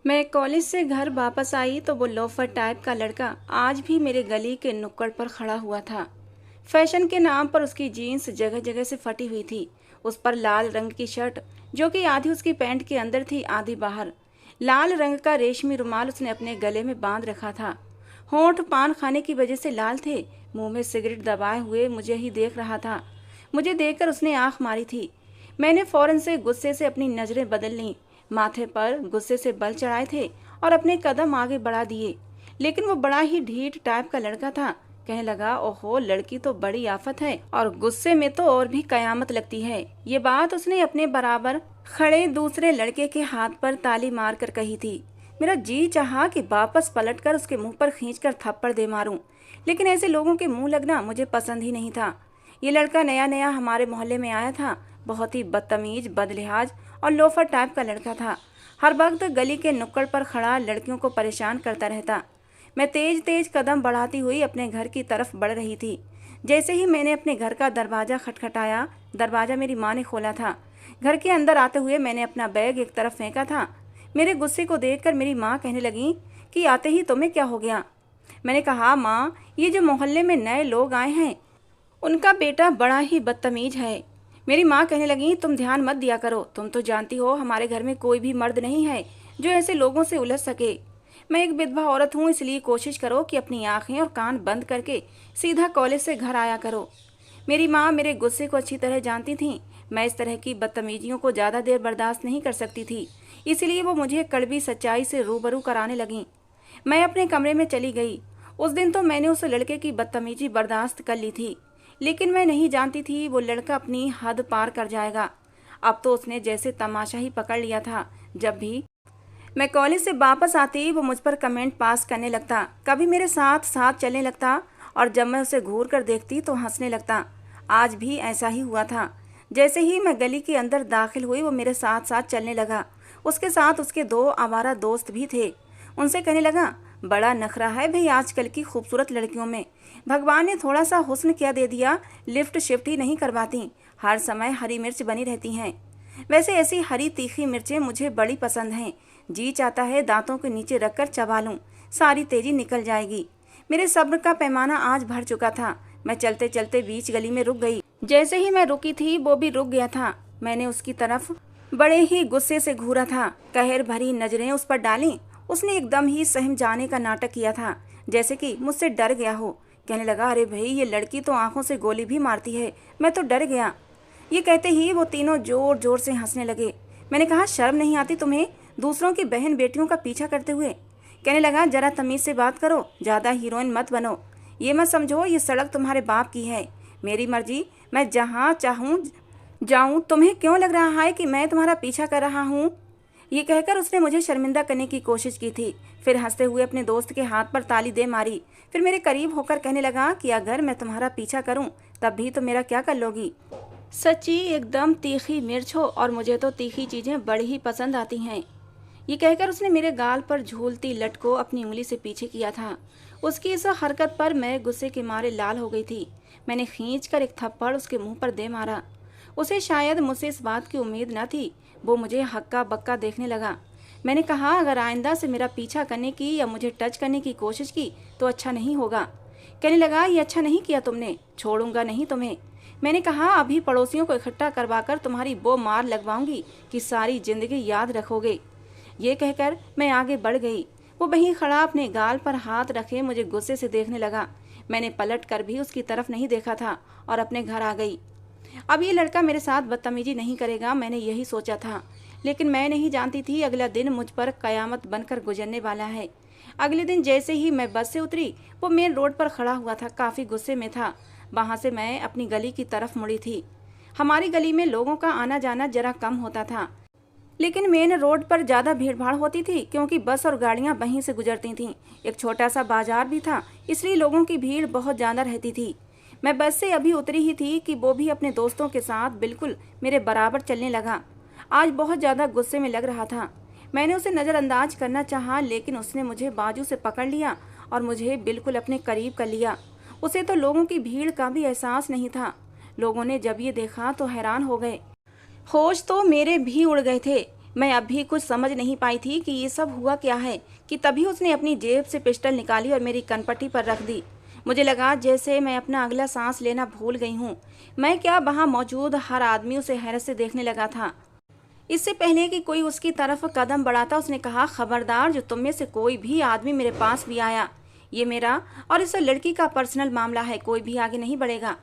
मैं कॉलेज से घर वापस आई तो वो लोफर टाइप का लड़का आज भी मेरे गली के नुक्कड़ पर खड़ा हुआ था। फैशन के नाम पर उसकी जीन्स जगह जगह से फटी हुई थी। उस पर लाल रंग की शर्ट जो कि आधी उसकी पैंट के अंदर थी आधी बाहर। लाल रंग का रेशमी रुमाल उसने अपने गले में बांध रखा था। होंठ पान खाने की वजह से लाल थे। मुंह में सिगरेट दबाए हुए मुझे ही देख रहा था। मुझे देखकर उसने आंख मारी थी। मैंने फौरन से गुस्से से अपनी नजरें बदल लीं। माथे पर गुस्से से बल चढ़ाए थे और अपने कदम आगे बढ़ा दिए। लेकिन वो बड़ा ही ढीठ टाइप का लड़का था। कहने लगा, ओहो, लड़की तो बड़ी आफत है और गुस्से में तो और भी कयामत लगती है। ये बात उसने अपने बराबर खड़े दूसरे लड़के के हाथ पर ताली मार कर कही थी। मेरा जी चाहा कि वापस पलटकर उसके मुंह पर खींचकर थप्पड़ दे मारूं, लेकिन ऐसे लोगों के मुंह लगना मुझे पसंद ही नहीं था। ये लड़का नया नया हमारे मोहल्ले में आया था। बहुत ही बदतमीज, बदलिहाज और लोफर टाइप का लड़का था। हर वक्त गली के नुक्कड़ पर खड़ा लड़कियों को परेशान करता रहता। मैं तेज तेज कदम बढ़ाती हुई अपने घर की तरफ बढ़ रही थी। जैसे ही मैंने अपने घर का दरवाजा खटखटाया, दरवाजा मेरी माँ ने खोला था। घर के अंदर आते हुए मैंने अपना बैग एक तरफ फेंका था। मेरे गुस्से को देखकर मेरी माँ कहने लगी कि आते ही तुम्हें क्या हो गया। मैंने कहा, माँ, ये जो मोहल्ले में नए लोग आए हैं उनका बेटा बड़ा ही बदतमीज है। मेरी माँ कहने लगी, तुम ध्यान मत दिया करो, तुम तो जानती हो हमारे घर में कोई भी मर्द नहीं है जो ऐसे लोगों से उलझ सके। मैं एक विधवा औरत हूँ, इसलिए कोशिश करो कि अपनी आंखें और कान बंद करके सीधा कॉलेज से घर आया करो। मेरी माँ मेरे गुस्से को अच्छी तरह जानती थी। मैं इस तरह की बदतमीजियों को ज़्यादा देर बर्दाश्त नहीं कर सकती थी, इसलिए वो मुझे कड़वी सच्चाई से रूबरू कराने लगी। मैं अपने कमरे में चली गई। उस दिन तो मैंने उस लड़के की बदतमीजी बर्दाश्त कर ली थी, लेकिन मैं नहीं जानती थी वो लड़का अपनी हद पार कर जाएगा। अब तो उसने जैसे तमाशा ही पकड़ लिया था। जब भी मैं कॉलेज से वापस आती वो मुझ पर कमेंट पास करने लगता, कभी मेरे साथ साथ चलने लगता और जब मैं उसे घूर कर देखती तो हंसने लगता। आज भी ऐसा ही हुआ था। जैसे ही मैं गली के अंदर दाखिल हुई वो मेरे साथ साथ चलने लगा। उसके साथ उसके दो आवारा दोस्त भी थे। उनसे कहने लगा, बड़ा नखरा है भाई आजकल की खूबसूरत लड़कियों में। भगवान ने थोड़ा सा हुस्न क्या दे दिया, लिफ्ट शिफ्ट ही नहीं करवाती, हर समय हरी मिर्च बनी रहती हैं। वैसे ऐसी हरी तीखी मिर्चें मुझे बड़ी पसंद हैं। जी चाहता है दांतों के नीचे रखकर चबा लूं, सारी तेजी निकल जाएगी। मेरे सब्र का पैमाना आज भर चुका था। मैं चलते चलते बीच गली में रुक गई। जैसे ही मैं रुकी थी वो भी रुक गया था। मैंने उसकी तरफ बड़े ही गुस्से से घूरा था। कहर भरी नजरें उस पर डाली। उसने एकदम ही सहम जाने का नाटक किया था, जैसे कि मुझसे डर गया हो। कहने लगा, अरे भाई, ये लड़की तो आंखों से गोली भी मारती है, मैं तो डर गया। ये कहते ही वो तीनों जोर जोर से हंसने लगे। मैंने कहा, शर्म नहीं आती तुम्हें दूसरों की बहन बेटियों का पीछा करते हुए। कहने लगा, जरा तमीज से बात करो, ज्यादा हीरोइन मत बनो। ये मत समझो ये सड़क तुम्हारे बाप की है, मेरी मर्जी, मैं जहाँ चाहूँ जाऊँ। तुम्हें क्यों लग रहा है कि मैं तुम्हारा पीछा कर रहा हूँ। ये कहकर उसने मुझे शर्मिंदा करने की कोशिश की थी। फिर हंसते हुए अपने दोस्त के हाथ पर ताली दे मारी। फिर मेरे करीब होकर कहने लगा कि अगर मैं तुम्हारा पीछा करूं तब भी तो मेरा क्या कर लोगी। सच्ची एकदम तीखी मिर्च हो, और मुझे तो तीखी चीजें बड़ी ही पसंद आती हैं। ये कहकर उसने मेरे गाल पर झूलती लट को अपनी उंगली से पीछे किया था। उसकी इस हरकत पर मैं गुस्से के मारे लाल हो गई थी। मैंने खींचकर एक थप्पड़ उसके मुंह पर दे मारा। उसे शायद मुझसे इस बात की उम्मीद न थी। वो मुझे हक्का बक्का देखने लगा। मैंने कहा, अगर आइंदा से मेरा पीछा करने की या मुझे टच करने की कोशिश की तो अच्छा नहीं होगा। कहने लगा, ये अच्छा नहीं किया तुमने, छोड़ूंगा नहीं तुम्हें। मैंने कहा, अभी पड़ोसियों को इकट्ठा करवाकर तुम्हारी वो मार लगवाऊंगी कि सारी जिंदगी याद रखोगे। ये कहकर मैं आगे बढ़ गई। वो वहीं खड़ा अपने गाल पर हाथ रखे मुझे गुस्से से देखने लगा। मैंने पलट कर भी उसकी तरफ नहीं देखा था और अपने घर आ गई। अब ये लड़का मेरे साथ बदतमीजी नहीं करेगा, मैंने यही सोचा था। लेकिन मैं नहीं जानती थी अगला दिन मुझ पर कयामत बनकर गुजरने वाला है। अगले दिन जैसे ही मैं बस से उतरी वो मेन रोड पर खड़ा हुआ था, काफ़ी गुस्से में था। वहाँ से मैं अपनी गली की तरफ मुड़ी थी। हमारी गली में लोगों का आना जाना जरा कम होता था, लेकिन मेन रोड पर ज़्यादा भीड़ भाड़ होती थी क्योंकि बस और गाड़ियाँ वहीं से गुजरती थीं। एक छोटा सा बाजार भी था, इसलिए लोगों की भीड़ बहुत ज़्यादा रहती थी। मैं बस से अभी उतरी ही थी कि वो भी अपने दोस्तों के साथ बिल्कुल मेरे बराबर चलने लगा। आज बहुत ज़्यादा गुस्से में लग रहा था। मैंने उसे नज़रअंदाज करना चाहा, लेकिन उसने मुझे बाजू से पकड़ लिया और मुझे बिल्कुल अपने करीब कर लिया। उसे तो लोगों की भीड़ का भी एहसास नहीं था। लोगों ने जब ये देखा तो हैरान हो गए। होश तो मेरे भी उड़ गए थे। मैं अब भी कुछ समझ नहीं पाई थी कि ये सब हुआ क्या है कि तभी उसने अपनी जेब से पिस्टल निकाली और मेरी कनपट्टी पर रख दी। मुझे लगा जैसे मैं अपना अगला सांस लेना भूल गई हूँ। मैं क्या, वहाँ मौजूद हर आदमी उसे हैरत से देखने लगा था। इससे पहले कि कोई उसकी तरफ कदम बढ़ाता उसने कहा, खबरदार, जो तुम में से कोई भी आदमी मेरे पास भी आया, ये मेरा और इस लड़की का पर्सनल मामला है, कोई भी आगे नहीं बढ़ेगा।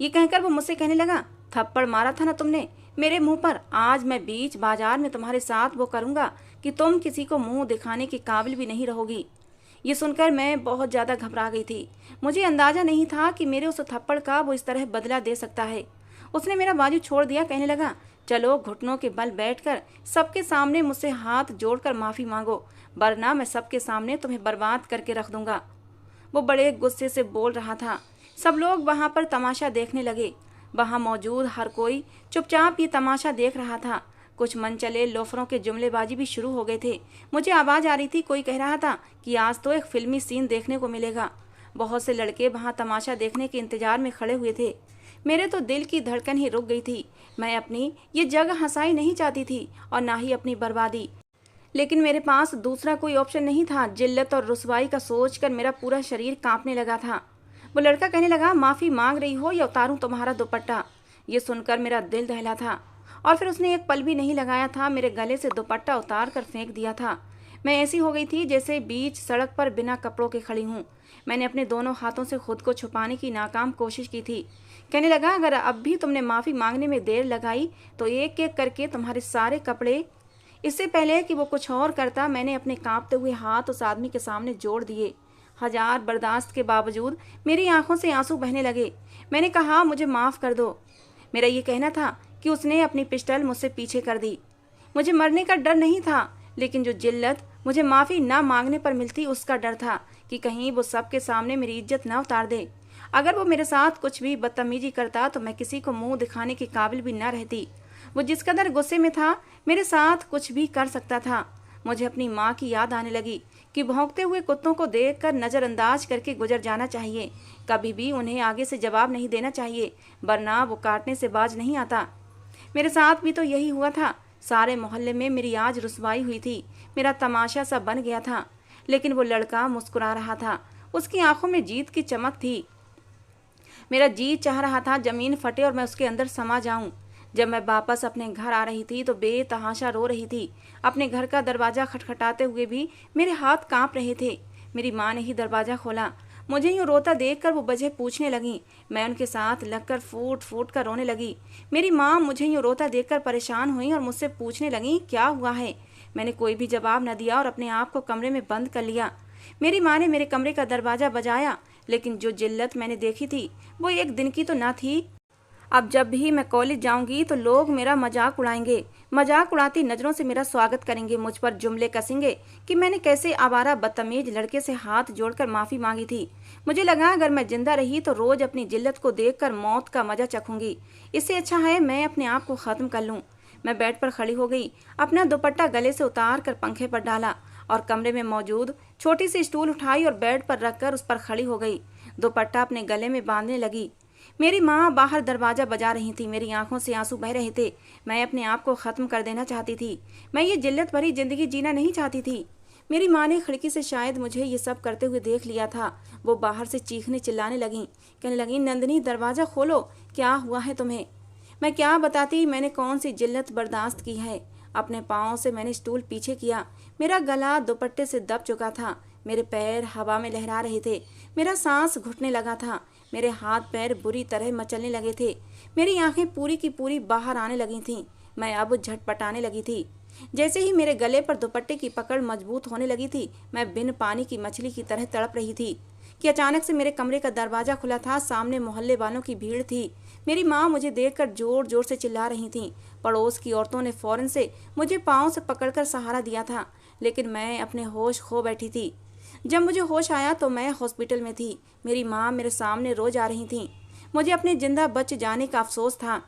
ये कहकर वो मुझसे कहने लगा, थप्पड़ मारा था ना तुमने मेरे मुंह पर, आज मैं बीच बाजार में तुम्हारे साथ वो करूंगा कि तुम किसी को मुंह दिखाने के काबिल भी नहीं रहोगी। ये सुनकर मैं बहुत ज़्यादा घबरा गई थी। मुझे अंदाजा नहीं था कि मेरे उस थप्पड़ का वो इस तरह बदला दे सकता है। उसने मेरा बाजू छोड़ दिया, कहने लगा, चलो घुटनों के बल बैठकर सबके सामने मुझसे हाथ जोड़कर माफ़ी मांगो, वरना मैं सबके सामने तुम्हें बर्बाद करके रख दूंगा। वो बड़े गुस्से से बोल रहा था। सब लोग वहाँ पर तमाशा देखने लगे। वहाँ मौजूद हर कोई चुपचाप ये तमाशा देख रहा था। कुछ मनचले लोफरों के जुमलेबाजी भी शुरू हो गए थे। मुझे आवाज़ आ रही थी, कोई कह रहा था कि आज तो एक फिल्मी सीन देखने को मिलेगा। बहुत से लड़के वहाँ तमाशा देखने के इंतजार में खड़े हुए थे। मेरे तो दिल की धड़कन ही रुक गई थी। मैं अपनी ये जगह हंसाई नहीं चाहती थी और ना ही अपनी बर्बादी, लेकिन मेरे पास दूसरा कोई ऑप्शन नहीं था। जिल्लत और रुसवाई का सोचकर मेरा पूरा शरीर कांपने लगा था। वो लड़का कहने लगा, माफ़ी मांग रही हो या उतारूं तुम्हारा दुपट्टा? ये सुनकर मेरा दिल दहला था और फिर उसने एक पल भी नहीं लगाया था, मेरे गले से दुपट्टा उतार कर फेंक दिया था। मैं ऐसी हो गई थी जैसे बीच सड़क पर बिना कपड़ों के खड़ी हूँ। मैंने अपने दोनों हाथों से खुद को छुपाने की नाकाम कोशिश की थी। कहने लगा, अगर अब भी तुमने माफ़ी मांगने में देर लगाई तो एक एक करके तुम्हारे सारे कपड़े। इससे पहले कि वो कुछ और करता, मैंने अपने कांपते हुए हाथ उस आदमी के सामने जोड़ दिए। हजार बर्दाश्त के बावजूद मेरी आंखों से आंसू बहने लगे। मैंने कहा, मुझे माफ़ कर दो। मेरा ये कहना था कि उसने अपनी पिस्टल मुझसे पीछे कर दी। मुझे मरने का डर नहीं था, लेकिन जो जिल्लत मुझे माफ़ी ना मांगने पर मिलती उसका डर था कि कहीं वो सबके सामने मेरी इज्जत ना उतार दे। अगर वो मेरे साथ कुछ भी बदतमीजी करता तो मैं किसी को मुंह दिखाने के काबिल भी न रहती। वो जिस कदर गुस्से में था, मेरे साथ कुछ भी कर सकता था। मुझे अपनी माँ की याद आने लगी कि भौंकते हुए कुत्तों को देखकर नज़रअंदाज करके गुजर जाना चाहिए। कभी भी उन्हें आगे से जवाब नहीं देना चाहिए, वरना वो काटने से बाज नहीं आता। मेरे साथ भी तो यही हुआ था। सारे मोहल्ले में मेरी आज रुसवाई हुई थी। मेरा तमाशा सा बन गया था। लेकिन वो लड़का मुस्कुरा रहा था, उसकी आंखों में जीत की चमक थी। मेरा जी चाह रहा था जमीन फटे और मैं उसके अंदर समा जाऊं। जब मैं वापस अपने घर आ रही थी तो बेतहाशा रो रही थी। अपने घर का दरवाज़ा खटखटाते हुए भी मेरे हाथ कांप रहे थे। मेरी माँ ने ही दरवाज़ा खोला। मुझे यूँ रोता देखकर वो वजह पूछने लगी। मैं उनके साथ लगकर फूट फूट कर रोने लगी। मेरी माँ मुझे यूँ रोता देखकर परेशान हुई और मुझसे पूछने लगी, क्या हुआ है? मैंने कोई भी जवाब न दिया और अपने आप को कमरे में बंद कर लिया। मेरी माँ ने मेरे कमरे का दरवाज़ा बजाया, लेकिन जो जिल्लत मैंने देखी थी वो एक दिन की तो ना थी। अब जब भी मैं कॉलेज जाऊंगी तो लोग मेरा मजाक उड़ाएंगे, मजाक उड़ाती नज़रों से मेरा स्वागत करेंगे, मुझ पर जुमले कसेंगे कि मैंने कैसे आवारा बदतमीज लड़के से हाथ जोड़कर माफ़ी मांगी थी। मुझे लगा अगर मैं जिंदा रही तो रोज़ अपनी जिल्लत को देखकर मौत का मजा चखूंगी। इससे अच्छा है मैं अपने आप को ख़त्म कर लूँ। मैं बेड पर खड़ी हो गई, अपना दुपट्टा गले से उतार कर पंखे पर डाला और कमरे में मौजूद छोटी सी स्टूल उठाई और बेड पर रखकर उस पर खड़ी हो गई। दुपट्टा अपने गले में बांधने लगी। मेरी माँ बाहर दरवाज़ा बजा रही थी। मेरी आंखों से आंसू बह रहे थे। मैं अपने आप को ख़त्म कर देना चाहती थी। मैं ये जिल्लत भरी ज़िंदगी जीना नहीं चाहती थी। मेरी माँ ने खिड़की से शायद मुझे ये सब करते हुए देख लिया था। वो बाहर से चीखने चिल्लाने लगी, कहने लगी, नंदिनी दरवाज़ा खोलो, क्या हुआ है तुम्हें? मैं क्या बताती मैंने कौन सी जिल्लत बर्दाश्त की है। अपने पाँव से मैंने स्टूल पीछे किया। मेरा गला दुपट्टे से दब चुका था। मेरे पैर हवा में लहरा रहे थे। मेरा सांस घुटने लगा था। मेरे हाथ पैर बुरी तरह मचलने लगे थे। मेरी आंखें पूरी की पूरी बाहर आने लगी थीं। मैं अब झटपटाने लगी थी। जैसे ही मेरे गले पर दुपट्टे की पकड़ मजबूत होने लगी थी, मैं बिन पानी की मछली की तरह तड़प रही थी कि अचानक से मेरे कमरे का दरवाज़ा खुला था। सामने मोहल्ले वालों की भीड़ थी। मेरी माँ मुझे देखकर जोर जोर से चिल्ला रही थी। पड़ोस की औरतों ने फौरन से मुझे पाँव से पकड़कर सहारा दिया था, लेकिन मैं अपने होश खो बैठी थी। जब मुझे होश आया तो मैं हॉस्पिटल में थी। मेरी माँ मेरे सामने रो जा रही थी। मुझे अपने जिंदा बच जाने का अफसोस था।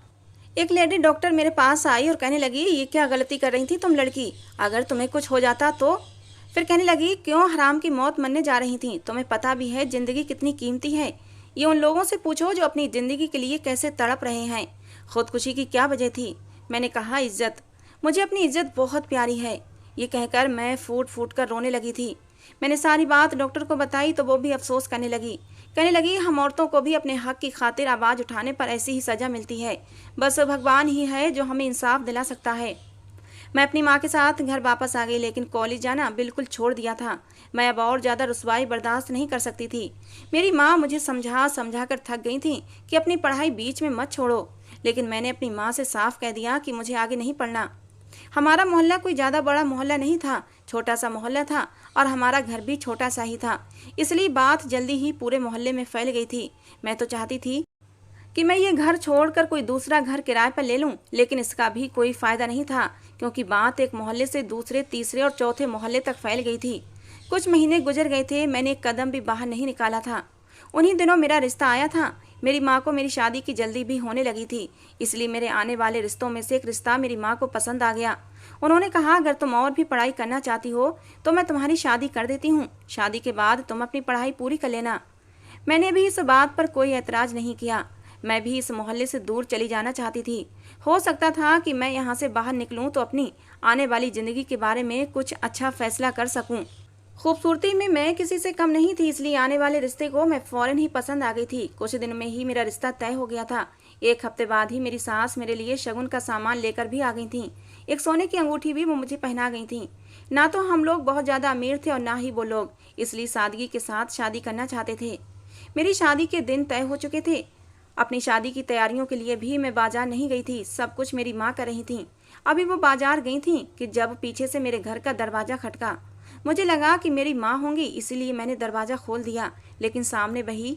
एक लेडी डॉक्टर मेरे पास आई और कहने लगी, ये क्या गलती कर रही थी तुम लड़की, अगर तुम्हें कुछ हो जाता तो? फिर कहने लगी, क्यों हराम की मौत मरने जा रही थी? तुम्हें पता भी है ज़िंदगी कितनी कीमती है। ये उन लोगों से पूछो जो अपनी ज़िंदगी के लिए कैसे तड़प रहे हैं। खुदकुशी की क्या वजह थी? मैंने कहा, इज्जत। मुझे अपनी इज्जत बहुत प्यारी है। ये कहकर मैं फूट फूट कर रोने लगी थी। मैंने सारी बात डॉक्टर को बताई तो वो भी अफसोस करने लगी। कहने लगी, हम औरतों को भी अपने हक की खातिर आवाज़ उठाने पर ऐसी ही सज़ा मिलती है। बस भगवान ही है जो हमें इंसाफ दिला सकता है। मैं अपनी माँ के साथ घर वापस आ गई, लेकिन कॉलेज जाना बिल्कुल छोड़ दिया था। मैं अब और ज़्यादा रुसवाई बर्दाश्त नहीं कर सकती थी। मेरी माँ मुझे समझा समझा कर थक गई थी कि अपनी पढ़ाई बीच में मत छोड़ो, लेकिन मैंने अपनी माँ से साफ कह दिया कि मुझे आगे नहीं पढ़ना। हमारा मोहल्ला कोई ज़्यादा बड़ा मोहल्ला नहीं था, छोटा सा मोहल्ला था और हमारा घर भी छोटा सा ही था, इसलिए बात जल्दी ही पूरे मोहल्ले में फैल गई थी। मैं तो चाहती थी कि मैं ये घर छोड़कर कोई दूसरा घर किराए पर ले लूं, लेकिन इसका भी कोई फ़ायदा नहीं था, क्योंकि बात एक मोहल्ले से दूसरे, तीसरे और चौथे मोहल्ले तक फैल गई थी। कुछ महीने गुजर गए थे, मैंने एक कदम भी बाहर नहीं निकाला था। उन्हीं दिनों मेरा रिश्ता आया था। मेरी माँ को मेरी शादी की जल्दी भी होने लगी थी, इसलिए मेरे आने वाले रिश्तों में से एक रिश्ता मेरी माँ को पसंद आ गया। उन्होंने कहा, अगर तुम और भी पढ़ाई करना चाहती हो तो मैं तुम्हारी शादी कर देती हूँ। शादी के बाद तुम अपनी पढ़ाई पूरी कर लेना। मैंने भी इस बात पर कोई ऐतराज़ नहीं किया। मैं भी इस मोहल्ले से दूर चली जाना चाहती थी। हो सकता था कि मैं यहाँ से बाहर निकलूँ तो अपनी आने वाली ज़िंदगी के बारे में कुछ अच्छा फैसला कर सकूँ। खूबसूरती में मैं किसी से कम नहीं थी, इसलिए आने वाले रिश्ते को मैं फौरन ही पसंद आ गई थी। कुछ दिन में ही मेरा रिश्ता तय हो गया था। एक हफ्ते बाद ही मेरी सास मेरे लिए शगुन का सामान लेकर भी आ गई थी। एक सोने की अंगूठी भी वो मुझे पहना गई थी। ना तो हम लोग बहुत ज़्यादा अमीर थे और ना ही वो लोग, इसलिए सादगी के साथ शादी करना चाहते थे। मेरी शादी के दिन तय हो चुके थे। अपनी शादी की तैयारियों के लिए भी मैं बाजार नहीं गई थी, सब कुछ मेरी माँ कर रही थी। अभी वो बाजार गई थी कि जब पीछे से मेरे घर का दरवाज़ा खटका। मुझे लगा कि मेरी माँ होंगी, इसीलिए मैंने दरवाज़ा खोल दिया, लेकिन सामने वही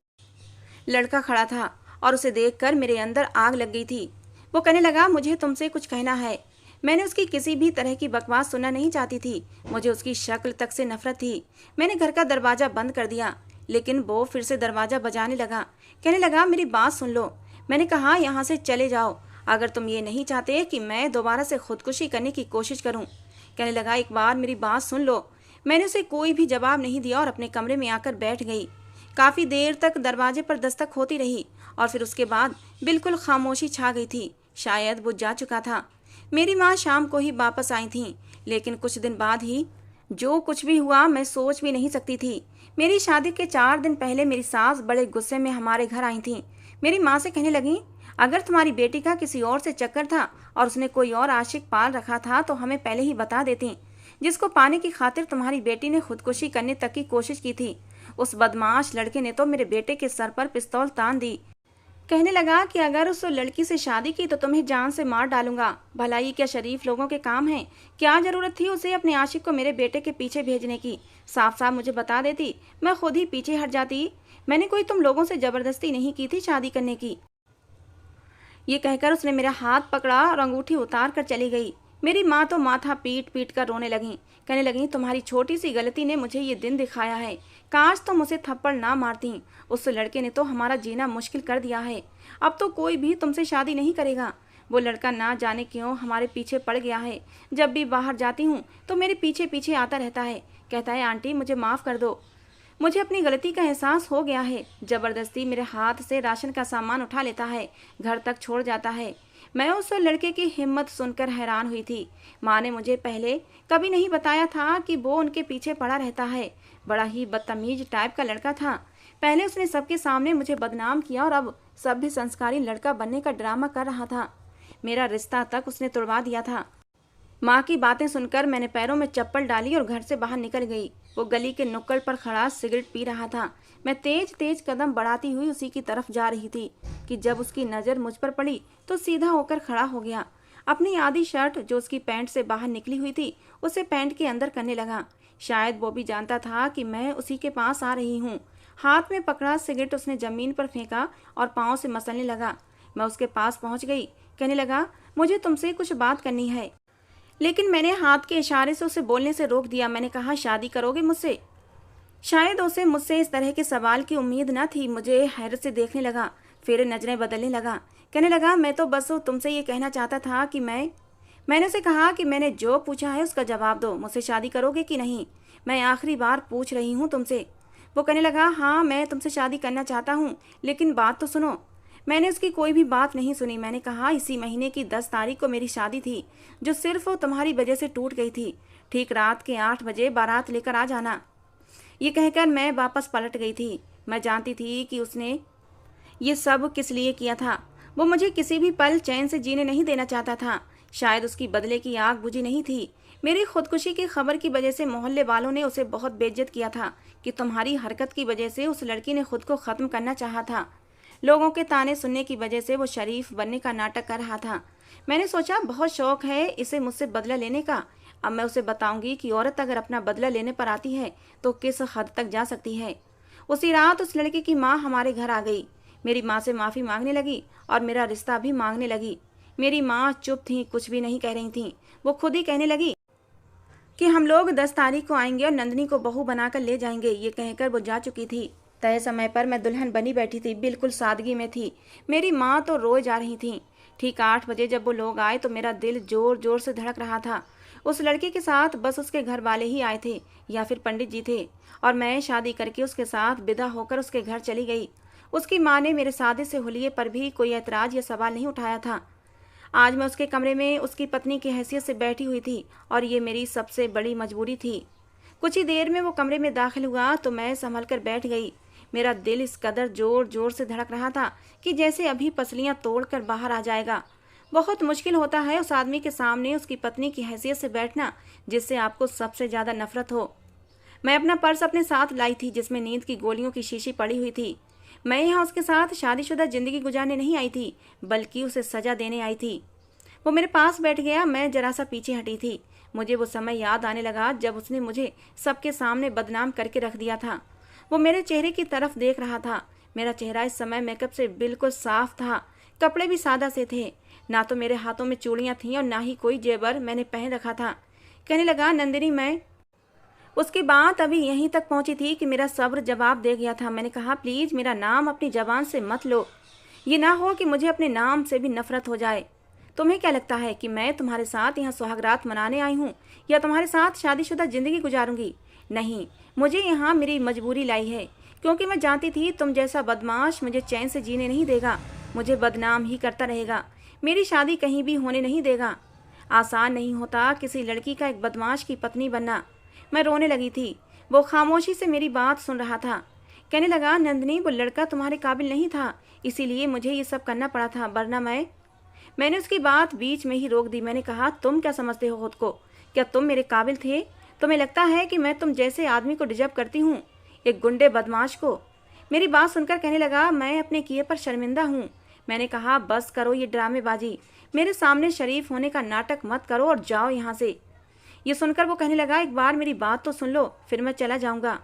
लड़का खड़ा था और उसे देखकर मेरे अंदर आग लग गई थी। वो कहने लगा, मुझे तुमसे कुछ कहना है। मैंने उसकी किसी भी तरह की बकवास सुनना नहीं चाहती थी। मुझे उसकी शक्ल तक से नफरत थी। मैंने घर का दरवाज़ा बंद कर दिया, लेकिन वो फिर से दरवाज़ा बजाने लगा। कहने लगा, मेरी बात सुन लो। मैंने कहा, यहाँ से चले जाओ अगर तुम ये नहीं चाहते कि मैं दोबारा से खुदकुशी करने की कोशिश करूँ। कहने लगा, एक बार मेरी बात सुन लो। मैंने उसे कोई भी जवाब नहीं दिया और अपने कमरे में आकर बैठ गई। काफ़ी देर तक दरवाजे पर दस्तक होती रही और फिर उसके बाद बिल्कुल खामोशी छा गई थी। शायद वो जा चुका था। मेरी माँ शाम को ही वापस आई थी, लेकिन कुछ दिन बाद ही जो कुछ भी हुआ मैं सोच भी नहीं सकती थी। मेरी शादी के 4 दिन पहले मेरी सास बड़े गुस्से में हमारे घर आई थी। मेरी माँ से कहने लगी, अगर तुम्हारी बेटी का किसी और से चक्कर था और उसने कोई और आशिक पाल रखा था तो हमें पहले ही बता देती, जिसको पाने की खातिर तुम्हारी बेटी ने खुदकुशी करने तक की कोशिश की थी। उस बदमाश लड़के ने तो मेरे बेटे के सर पर पिस्तौल तान दी। कहने लगा कि अगर उस लड़की से शादी की तो तुम्हें जान से मार डालूंगा। भला ये क्या शरीफ लोगों के काम है? क्या जरूरत थी उसे अपने आशिक को मेरे बेटे के पीछे भेजने की? साफ साफ मुझे बता देती, मैं खुद ही पीछे हट जाती। मैंने कोई तुम लोगों से जबरदस्ती नहीं की थी शादी करने की। ये कहकर उसने मेरा हाथ पकड़ा और अंगूठी उतार कर चली गई। मेरी माँ तो माथा पीट पीट कर रोने लगी। कहने लगी, तुम्हारी छोटी सी गलती ने मुझे ये दिन दिखाया है। काश तुम उसे थप्पड़ ना मारती। उस लड़के ने तो हमारा जीना मुश्किल कर दिया है। अब तो कोई भी तुमसे शादी नहीं करेगा। वो लड़का ना जाने क्यों हमारे पीछे पड़ गया है। जब भी बाहर जाती हूँ तो मेरे पीछे पीछे आता रहता है। कहता है, आंटी मुझे माफ़ कर दो। मुझे अपनी गलती का एहसास हो गया है। जबरदस्ती मेरे हाथ से राशन का सामान उठा लेता है, घर तक छोड़ जाता है। मैं उस लड़के की हिम्मत सुनकर हैरान हुई थी। माँ ने मुझे पहले कभी नहीं बताया था कि वो उनके पीछे पड़ा रहता है। बड़ा ही बदतमीज टाइप का लड़का था। पहले उसने सबके सामने मुझे बदनाम किया और अब सभ्य संस्कारी लड़का बनने का ड्रामा कर रहा था। मेरा रिश्ता तक उसने तुड़वा दिया था। माँ की बातें सुनकर मैंने पैरों में चप्पल डाली और घर से बाहर निकल गई। वो गली के नुक्कड़ पर खड़ा सिगरेट पी रहा था। मैं तेज तेज कदम बढ़ाती हुई उसी की तरफ जा रही थी कि जब उसकी नज़र मुझ पर पड़ी तो सीधा होकर खड़ा हो गया। अपनी आधी शर्ट जो उसकी पैंट से बाहर निकली हुई थी उसे पैंट के अंदर करने लगा। शायद वो भी जानता था कि मैं उसी के पास आ रही हूँ। हाथ में पकड़ा सिगरेट उसने ज़मीन पर फेंका और पाँव से मसलने लगा। मैं उसके पास पहुँच गई। कहने लगा, मुझे तुमसे कुछ बात करनी है। लेकिन मैंने हाथ के इशारे से उसे बोलने से रोक दिया। मैंने कहा, शादी करोगे मुझसे? शायद उसे मुझसे इस तरह के सवाल की उम्मीद न थी। मुझे हैरत से देखने लगा, फिर नज़रें बदलने लगा। कहने लगा, मैं तो बस तुमसे ये कहना चाहता था कि मैंने उसे कहा कि मैंने जो पूछा है उसका जवाब दो। मुझसे शादी करोगे कि नहीं? मैं आखिरी बार पूछ रही हूँ तुमसे। वो कहने लगा, हाँ मैं तुमसे शादी करना चाहता हूँ, लेकिन बात तो सुनो। मैंने उसकी कोई भी बात नहीं सुनी। मैंने कहा, इसी महीने की 10 तारीख को मेरी शादी थी, जो सिर्फ तुम्हारी वजह से टूट गई थी। ठीक रात के 8 बजे बारात लेकर आ जाना। ये कहकर मैं वापस पलट गई थी। मैं जानती थी कि उसने ये सब किस लिए किया था। वो मुझे किसी भी पल चैन से जीने नहीं देना चाहता था। शायद उसकी बदले की आग बुझी नहीं थी। मेरी खुदकुशी की खबर की वजह से मोहल्ले वालों ने उसे बहुत बेइज्जत किया था कि तुम्हारी हरकत की वजह से उस लड़की ने खुद को खत्म करना चाहा था। लोगों के ताने सुनने की वजह से वो शरीफ बनने का नाटक कर रहा था। मैंने सोचा, बहुत शौक है इसे मुझसे बदला लेने का। अब मैं उसे बताऊंगी कि औरत अगर अपना बदला लेने पर आती है तो किस हद तक जा सकती है। उसी रात उस लड़के की माँ हमारे घर आ गई। मेरी माँ से माफ़ी मांगने लगी और मेरा रिश्ता भी मांगने लगी। मेरी माँ चुप थी, कुछ भी नहीं कह रही थी। वो खुद ही कहने लगी कि हम लोग 10 तारीख को आएंगे और नंदिनी को बहू बनाकर ले जाएंगे। ये कहकर वो जा चुकी थी। तय समय पर मैं दुल्हन बनी बैठी थी, बिल्कुल सादगी में थी। मेरी माँ तो रोए जा रही थी। ठीक 8 बजे जब वो लोग आए तो मेरा दिल जोर जोर से धड़क रहा था। उस लड़के के साथ बस उसके घर वाले ही आए थे या फिर पंडित जी थे, और मैं शादी करके उसके साथ विदा होकर उसके घर चली गई। उसकी माँ ने मेरे सादे से हुलिये पर भी कोई ऐतराज या सवाल नहीं उठाया था। आज मैं उसके कमरे में उसकी पत्नी की हैसियत से बैठी हुई थी और ये मेरी सबसे बड़ी मजबूरी थी। कुछ ही देर में वो कमरे में दाखिल हुआ तो मैं संभल कर बैठ गई। मेरा दिल इस कदर जोर जोर से धड़क रहा था कि जैसे अभी पसलियां तोड़कर बाहर आ जाएगा। बहुत मुश्किल होता है उस आदमी के सामने उसकी पत्नी की हैसियत से बैठना जिससे आपको सबसे ज़्यादा नफरत हो। मैं अपना पर्स अपने साथ लाई थी जिसमें नींद की गोलियों की शीशी पड़ी हुई थी। मैं यहाँ उसके साथ शादीशुदा जिंदगी गुजारने नहीं आई थी, बल्कि उसे सजा देने आई थी। वो मेरे पास बैठ गया। मैं जरा सा पीछे हटी थी। मुझे वो समय याद आने लगा जब उसने मुझे सबके सामने बदनाम करके रख दिया था। वो मेरे चेहरे की तरफ देख रहा था। मेरा चेहरा इस समय मेकअप से बिल्कुल साफ था। कपड़े भी सादा से थे। ना तो मेरे हाथों में चूड़ियाँ थीं और ना ही कोई जेवर मैंने पहन रखा था। कहने लगा, नंदिनी, मैं उसकी बात अभी यहीं तक पहुंची थी कि मेरा सब्र जवाब दे गया था। मैंने कहा, प्लीज़ मेरा नाम अपनी ज़बान से मत लो। ये ना हो कि मुझे अपने नाम से भी नफरत हो जाए। तुम्हें क्या लगता है कि मैं तुम्हारे साथ यहाँ सुहागरात मनाने आई हूँ या तुम्हारे साथ शादीशुदा ज़िंदगी गुजारूंगी? नहीं, मुझे यहाँ मेरी मजबूरी लाई है, क्योंकि मैं जानती थी तुम जैसा बदमाश मुझे चैन से जीने नहीं देगा, मुझे बदनाम ही करता रहेगा, मेरी शादी कहीं भी होने नहीं देगा। आसान नहीं होता किसी लड़की का एक बदमाश की पत्नी बनना। मैं रोने लगी थी। वो खामोशी से मेरी बात सुन रहा था। कहने लगा, नंदिनी, वो लड़का तुम्हारे काबिल नहीं था, इसीलिए मुझे ये सब करना पड़ा था, वरना मैंने उसकी बात बीच में ही रोक दी। मैंने कहा, तुम क्या समझते हो खुद को? क्या तुम मेरे काबिल थे? तुम्हें लगता है कि मैं तुम जैसे आदमी को डिजर्व करती हूँ, एक गुंडे बदमाश को? मेरी बात सुनकर कहने लगा, मैं अपने किए पर शर्मिंदा हूँ। मैंने कहा, बस करो ये ड्रामेबाजी, मेरे सामने शरीफ होने का नाटक मत करो और जाओ यहाँ से। ये सुनकर वो कहने लगा, एक बार मेरी बात तो सुन लो, फिर मैं चला जाऊँगा।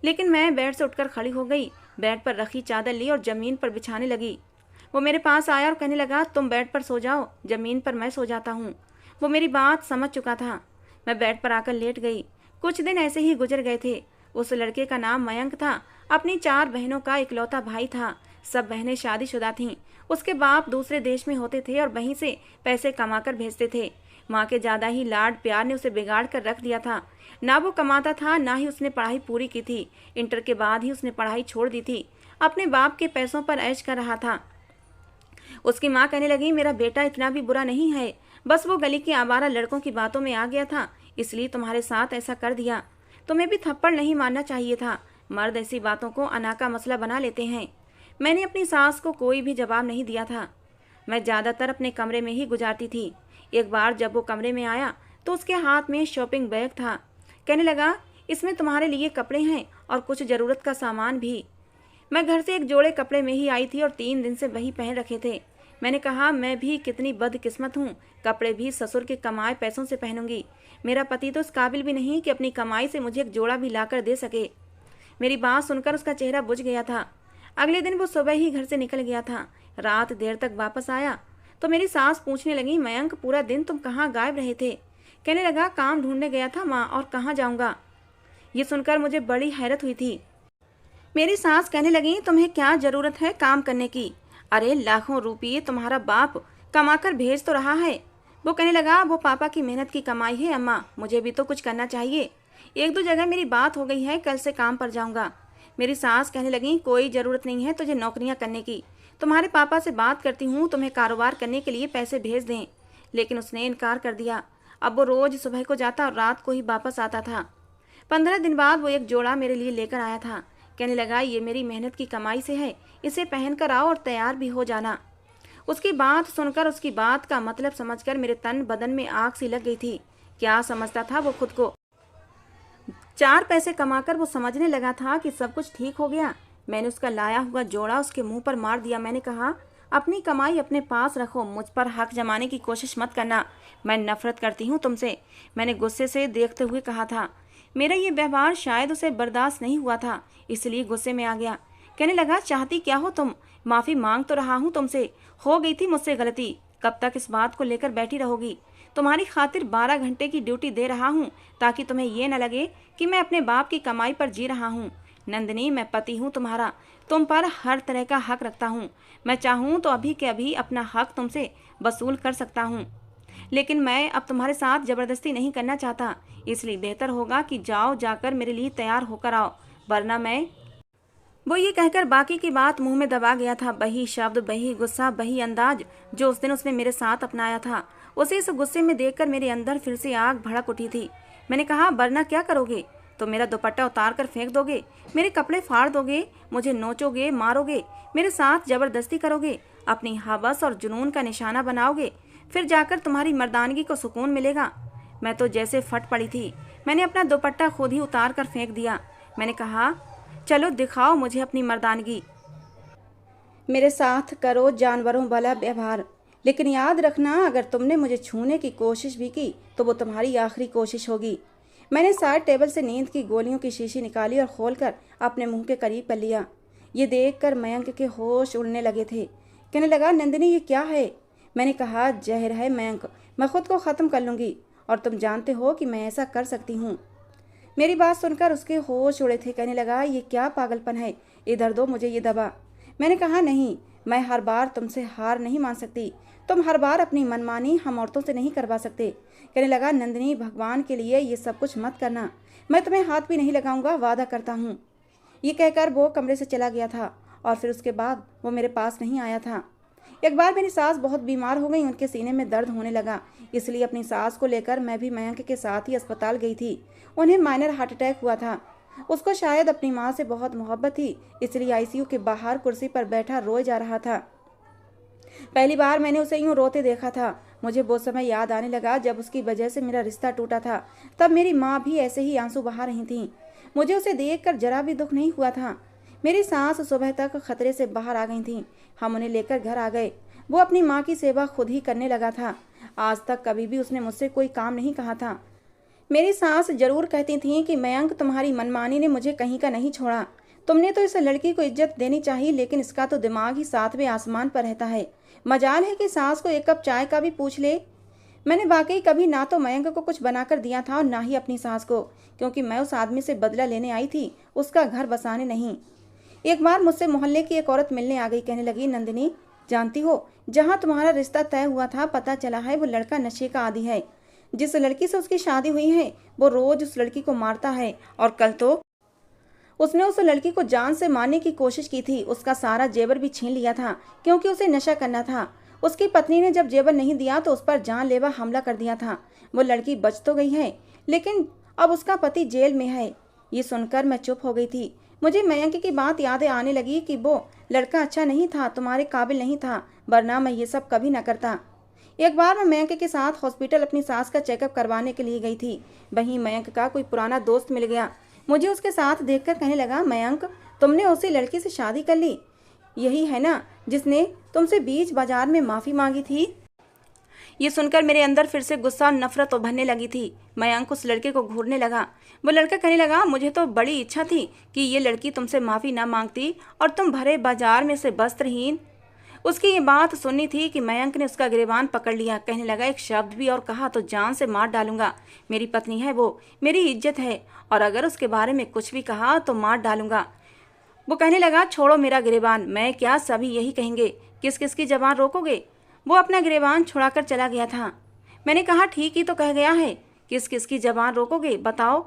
लेकिन मैं बेड से उठकर खड़ी हो गई, बेड पर रखी चादर ली और ज़मीन पर बिछाने लगी। वो मेरे पास आया और कहने लगा, तुम बेड पर सो जाओ, ज़मीन पर मैं सो जाता हूँ। वो मेरी बात समझ चुका था। मैं बेड पर आकर लेट गई। कुछ दिन ऐसे ही गुजर गए थे। उस लड़के का नाम मयंक था। अपनी 4 बहनों का इकलौता भाई था। सब बहनें शादीशुदा थीं। उसके बाप दूसरे देश में होते थे और वहीं से पैसे कमाकर भेजते थे। माँ के ज़्यादा ही लाड प्यार ने उसे बिगाड़ कर रख दिया था। ना वो कमाता था, ना ही उसने पढ़ाई पूरी की थी। इंटर के बाद ही उसने पढ़ाई छोड़ दी थी। अपने बाप के पैसों पर ऐश कर रहा था। उसकी माँ कहने लगी, मेरा बेटा इतना भी बुरा नहीं है, बस वो गली के आवारा लड़कों की बातों में आ गया था, इसलिए तुम्हारे साथ ऐसा कर दिया। तुम्हें भी थप्पड़ नहीं मारना चाहिए था। मर्द ऐसी बातों को अनाका मसला बना लेते हैं। मैंने अपनी सास को कोई भी जवाब नहीं दिया था। मैं ज़्यादातर अपने कमरे में ही गुजारती थी। एक बार जब वो कमरे में आया तो उसके हाथ में शॉपिंग बैग था। कहने लगा, इसमें तुम्हारे लिए कपड़े हैं और कुछ ज़रूरत का सामान भी। मैं घर से एक जोड़े कपड़े में ही आई थी और 3 दिन से वही पहन रखे थे। मैंने कहा, मैं भी कितनी बदकिस्मत हूँ, कपड़े भी ससुर के कमाए पैसों से पहनूंगी। मेरा पति तो इस काबिल भी नहीं कि अपनी कमाई से मुझे एक जोड़ा भी लाकर दे सके। मेरी बात सुनकर उसका चेहरा बुझ गया था। अगले दिन वो सुबह ही घर से निकल गया था। रात देर तक वापस आया तो मेरी सास पूछने लगी, मयंक, पूरा दिन तुम कहाँ गायब रहे थे? कहने लगा, काम ढूंढने गया था माँ, और कहाँ जाऊँगा। ये सुनकर मुझे बड़ी हैरत हुई थी। मेरी सास कहने लगी, तुम्हें क्या ज़रूरत है काम करने की? अरे लाखों रुपये तुम्हारा बाप कमाकर भेज तो रहा है। वो कहने लगा, वो पापा की मेहनत की कमाई है अम्मा, मुझे भी तो कुछ करना चाहिए। 1-2 जगह मेरी बात हो गई है, कल से काम पर जाऊँगा। मेरी सास कहने लगी, कोई ज़रूरत नहीं है तुझे नौकरियाँ करने की, तुम्हारे पापा से बात करती हूँ, तुम्हें कारोबार करने के लिए पैसे भेज दें। लेकिन उसने इनकार कर दिया। अब वो रोज सुबह को जाता और रात को ही वापस आता था। 15 दिन बाद वो एक जोड़ा मेरे लिए लेकर आया था। कहने लगा, ये मेरी मेहनत की कमाई से है, इसे पहन कर आओ और तैयार भी हो जाना। उसकी बात सुनकर, उसकी बात का मतलब समझकर मेरे तन बदन में आग सी लग गई थी। क्या समझता था वो खुद को? 4 पैसे कमाकर वो समझने लगा था कि सब कुछ ठीक हो गया। मैंने उसका लाया हुआ जोड़ा उसके मुंह पर मार दिया। मैंने कहा, अपनी कमाई अपने पास रखो, मुझ पर हक जमाने की कोशिश मत करना। मैं नफरत करती हूँ तुमसे, मैंने गुस्से से देखते हुए कहा था। मेरा ये व्यवहार शायद उसे बर्दाश्त नहीं हुआ था, इसलिए गुस्से में आ गया। कहने लगा, चाहती क्या हो तुम? माफ़ी मांग तो रहा हूँ तुमसे, हो गई थी मुझसे गलती। कब तक इस बात को लेकर बैठी रहोगी? तुम्हारी खातिर 12 घंटे की ड्यूटी दे रहा हूँ ताकि तुम्हें ये न लगे कि मैं अपने बाप की कमाई पर जी रहा हूँ। नंदिनी, मैं पति हूँ तुम्हारा, तुम पर हर तरह का हक रखता हूँ। मैं चाहूँ तो अभी के अभी अपना हक तुमसे वसूल कर सकता हूँ, लेकिन मैं अब तुम्हारे साथ जबरदस्ती नहीं करना चाहता। इसलिए बेहतर होगा कि जाओ, जाकर मेरे लिए तैयार होकर आओ, वरना मैं। वो ये कहकर बाकी की बात मुंह में दबा गया था। वही शब्द, वही गुस्सा, वही अंदाज जो उस दिन उसने मेरे साथ अपनाया था, उसे इस गुस्से में देखकर मेरे अंदर फिर से आग भड़क उठी थी। मैंने कहा, वरना क्या करोगे? तो मेरा दुपट्टा उतार कर फेंक दोगे, मेरे कपड़े फाड़ दोगे, मुझे नोचोगे, मारोगे, मेरे साथ जबरदस्ती करोगे, अपनी हवस और जुनून का निशाना बनाओगे, फिर जाकर तुम्हारी मर्दानगी को सुकून मिलेगा। मैं तो जैसे फट पड़ी थी। मैंने अपना दुपट्टा खुद ही उतार कर फेंक दिया। मैंने कहा, चलो दिखाओ मुझे अपनी मर्दानगी, मेरे साथ करो जानवरों वाला व्यवहार, लेकिन याद रखना, अगर तुमने मुझे छूने की कोशिश भी की तो वो तुम्हारी आखिरी कोशिश होगी। मैंने साइड टेबल से नींद की गोलियों की शीशी निकाली और खोलकर अपने मुंह के करीब कर लिया। ये देखकर मयंक के होश उड़ने लगे थे। कहने लगा, नंदिनी ये क्या है? मैंने कहा, जहर है मयंक, मैं खुद को ख़त्म कर लूँगी, और तुम जानते हो कि मैं ऐसा कर सकती हूँ। मेरी बात सुनकर उसके होश उड़े थे। कहने लगा, ये क्या पागलपन है, इधर दो मुझे ये दवा। मैंने कहा, नहीं, मैं हर बार तुमसे हार नहीं मान सकती, तुम हर बार अपनी मनमानी हम औरतों से नहीं करवा सकते। कहने लगा, नंदिनी, भगवान के लिए ये सब कुछ मत करना, मैं तुम्हें हाथ भी नहीं लगाऊंगा, वादा करता हूँ। ये कहकर वो कमरे से चला गया था और फिर उसके बाद वो मेरे पास नहीं आया था। एक बार मेरी सास बहुत बीमार हो गई, उनके सीने में दर्द होने लगा, इसलिए अपनी सास को लेकर मैं भी मयंक के साथ ही अस्पताल गई थी। उन्हें माइनर हार्ट अटैक हुआ था। उसको शायद अपनी माँ से बहुत मोहब्बत थी, इसलिए आईसीयू के बाहर कुर्सी पर बैठा रोए जा रहा था। पहली बार मैंने उसे यूं रोते देखा था। मुझे वो समय याद आने लगा जब उसकी वजह से मेरा रिश्ता टूटा था। तब मेरी माँ भी ऐसे ही आंसू बहा रही थीं। मुझे उसे देखकर जरा भी दुख नहीं हुआ था। मेरी सास सुबह तक खतरे से बाहर आ गई थीं। हम उन्हें लेकर घर आ गए। वो अपनी माँ की सेवा खुद ही करने लगा था। आज तक कभी भी उसने मुझसे कोई काम नहीं कहा था। मेरी सास जरूर कहती थी कि मयंक, तुम्हारी मनमानी ने मुझे कहीं का नहीं छोड़ा। तुमने तो इस लड़की को इज्जत देनी चाहिए, लेकिन इसका तो दिमाग ही 7वें आसमान पर रहता है। मजाल है कि सास को 1 कप चाय का भी पूछ ले। मैंने वाकई कभी ना तो मयंक को कुछ बनाकर दिया था और ना ही अपनी सास को, क्योंकि मैं उस आदमी से बदला लेने आई थी, उसका घर बसाने नहीं। एक बार मुझसे मोहल्ले की एक औरत मिलने आ गई। कहने लगी, नंदिनी, जानती हो, जहाँ तुम्हारा रिश्ता तय हुआ था, पता चला है वो लड़का नशे का आदी है। जिस लड़की से उसकी शादी हुई है वो रोज उस लड़की को मारता है, और कल तो उसने उस लड़की को जान से मारने की कोशिश की थी। उसका सारा जेवर भी छीन लिया था, क्योंकि उसे नशा करना था। उसकी पत्नी ने जब जेवर नहीं दिया तो उस पर जानलेवा हमला कर दिया था। वो लड़की बच तो गई है, लेकिन अब उसका पति जेल में है। ये सुनकर मैं चुप हो गई थी। मुझे मयंक की बात याद आने लगी कि वो लड़का अच्छा नहीं था, तुम्हारे काबिल नहीं था, वरना मैं ये सब कभी न करता। एक बार मैं मयंक के साथ हॉस्पिटल अपनी सास का चेकअप करवाने के लिए गई थी। वहीं मयंक का कोई पुराना दोस्त मिल गया। मुझे उसके साथ देखकर कहने लगा, मयंक, तुमने उसी लड़की से शादी कर ली? यही है ना जिसने तुमसे बीच बाजार में माफ़ी मांगी थी? ये सुनकर मेरे अंदर फिर से गुस्सा और नफरत उभरने लगी थी। मयंक उस लड़के को घूरने लगा। वो लड़का कहने लगा, मुझे तो बड़ी इच्छा थी कि ये लड़की तुमसे माफ़ी ना मांगती और तुम भरे बाजार में से वस्त्रहीन। उसकी ये बात सुननी थी कि मयंक ने उसका गिरेबान पकड़ लिया। कहने लगा, एक शब्द भी और कहा तो जान से मार डालूंगा। मेरी पत्नी है वो, मेरी इज्जत है, और अगर उसके बारे में कुछ भी कहा तो मार डालूंगा। वो कहने लगा, छोड़ो मेरा गिरेबान, मैं क्या, सभी यही कहेंगे, किस किस की जबान रोकोगे? वो अपना गिरेबान छुड़ाकर चला गया था। मैंने कहा, ठीक ही तो कह गया है, किस किस की जबान रोकोगे, बताओ।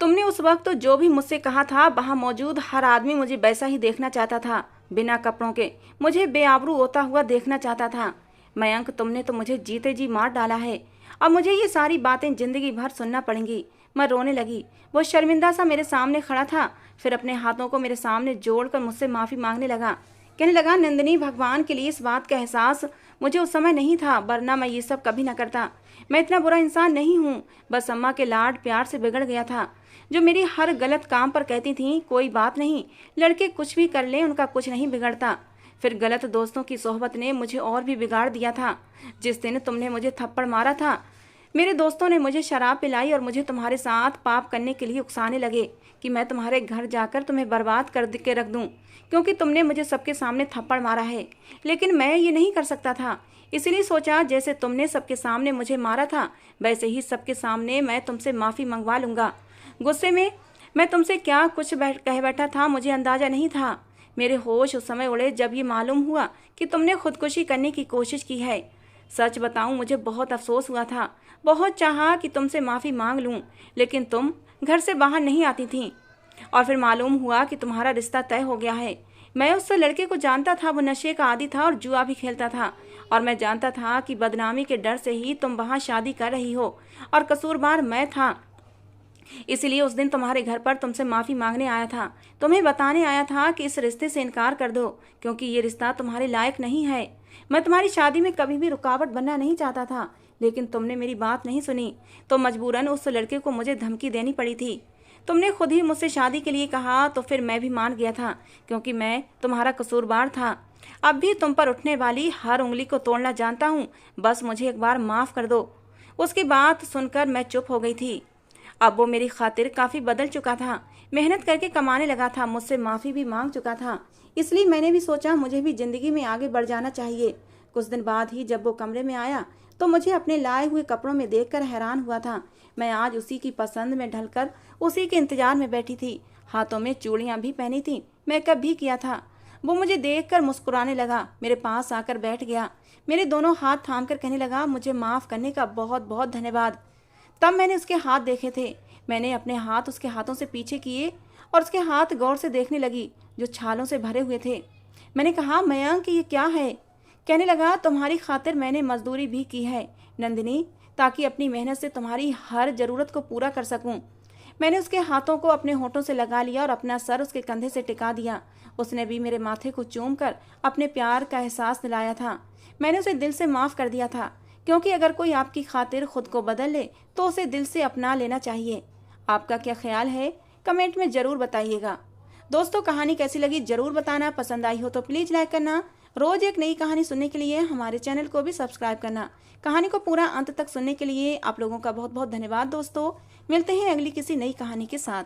तुमने उस वक्त तो जो भी मुझसे कहा था, वहाँ मौजूद हर आदमी मुझे वैसा ही देखना चाहता था। बिना कपड़ों के मुझे बेआबरू होता हुआ देखना चाहता था। मयंक, तुमने तो मुझे जीते जी मार डाला है। अब मुझे ये सारी बातें जिंदगी भर सुनना पड़ेंगी। मैं रोने लगी। वो शर्मिंदा सा मेरे सामने खड़ा था, फिर अपने हाथों को मेरे सामने जोड़कर मुझसे माफ़ी मांगने लगा। कहने लगा, नंदिनी, भगवान के लिए इस बात का एहसास मुझे उस समय नहीं था, वरना मैं ये सब कभी ना करता। मैं इतना बुरा इंसान नहीं हूँ, बस अम्मा के लाड प्यार से बिगड़ गया था, जो मेरी हर गलत काम पर कहती थी कोई बात नहीं, लड़के कुछ भी कर लें उनका कुछ नहीं बिगड़ता। फिर गलत दोस्तों की सोहबत ने मुझे और भी बिगाड़ दिया था। जिस दिन तुमने मुझे थप्पड़ मारा था, मेरे दोस्तों ने मुझे शराब पिलाई और मुझे तुम्हारे साथ पाप करने के लिए उकसाने लगे कि मैं तुम्हारे घर जाकर तुम्हें बर्बाद कर के रख दूं, क्योंकि तुमने मुझे सबके सामने थप्पड़ मारा है। लेकिन मैं ये नहीं कर सकता था, इसलिए सोचा जैसे तुमने सबके सामने मुझे मारा था, वैसे ही सबके सामने मैं तुमसे माफ़ी मंगवा लूँगा। गुस्से में मैं तुमसे क्या कुछ कह बैठा था, मुझे अंदाज़ा नहीं था। मेरे होश उस समय उड़े जब ये मालूम हुआ कि तुमने खुदकुशी करने की कोशिश की है। सच बताऊं, मुझे बहुत अफसोस हुआ था। बहुत चाहा कि तुमसे माफ़ी मांग लूं, लेकिन तुम घर से बाहर नहीं आती थीं। और फिर मालूम हुआ कि तुम्हारा रिश्ता तय हो गया है। मैं उस लड़के को जानता था, वो नशे का आदी था और जुआ भी खेलता था, और मैं जानता था कि बदनामी के डर से ही तुम वहाँ शादी कर रही हो, और कसूरवार मैं था। इसलिए उस दिन तुम्हारे घर पर तुमसे माफ़ी मांगने आया था, तुम्हें बताने आया था कि इस रिश्ते से इनकार कर दो, क्योंकि ये रिश्ता तुम्हारे लायक नहीं है। मैं तुम्हारी शादी में कभी भी रुकावट बनना नहीं चाहता था, लेकिन तुमने मेरी बात नहीं सुनी, तो मजबूरन उस लड़के को मुझे धमकी देनी पड़ी थी। तुमने खुद ही मुझसे शादी के लिए कहा, तो फिर मैं भी मान गया था, क्योंकि मैं तुम्हारा कसूरवार था। अब भी तुम पर उठने वाली हर उंगली को तोड़ना जानता हूँ, बस मुझे एक बार माफ़ कर दो। उसकी बात सुनकर मैं चुप हो गई थी। अब वो मेरी खातिर काफ़ी बदल चुका था, मेहनत करके कमाने लगा था, मुझसे माफ़ी भी मांग चुका था। इसलिए मैंने भी सोचा मुझे भी ज़िंदगी में आगे बढ़ जाना चाहिए। कुछ दिन बाद ही जब वो कमरे में आया तो मुझे अपने लाए हुए कपड़ों में देखकर हैरान हुआ था। मैं आज उसी की पसंद में ढलकर उसी के इंतजार में बैठी थी। हाथों में चूड़ियाँ भी पहनी थी, मेकअप भी किया था। वो मुझे देखकर मुस्कुराने लगा, मेरे पास आकर बैठ गया, मेरे दोनों हाथ थामकर कहने लगा, मुझे माफ़ करने का बहुत बहुत धन्यवाद। तब मैंने उसके हाथ देखे थे। मैंने अपने हाथ उसके हाथों से पीछे किए और उसके हाथ गौर से देखने लगी, जो छालों से भरे हुए थे। मैंने कहा, मयंक, ये क्या है? कहने लगा, तुम्हारी खातिर मैंने मजदूरी भी की है नंदिनी, ताकि अपनी मेहनत से तुम्हारी हर ज़रूरत को पूरा कर सकूं। मैंने उसके हाथों को अपने होठों से लगा लिया और अपना सर उसके कंधे से टिका दिया। उसने भी मेरे माथे को चूम कर अपने प्यार का एहसास दिलाया था। मैंने उसे दिल से माफ़ कर दिया था, क्योंकि अगर कोई आपकी खातिर खुद को बदल ले तो उसे दिल से अपना लेना चाहिए। आपका क्या ख्याल है, कमेंट में ज़रूर बताइएगा। दोस्तों, कहानी कैसी लगी ज़रूर बताना। पसंद आई हो तो प्लीज़ लाइक करना। रोज़ एक नई कहानी सुनने के लिए हमारे चैनल को भी सब्सक्राइब करना। कहानी को पूरा अंत तक सुनने के लिए आप लोगों का बहुत बहुत धन्यवाद। दोस्तों, मिलते हैं अगली किसी नई कहानी के साथ।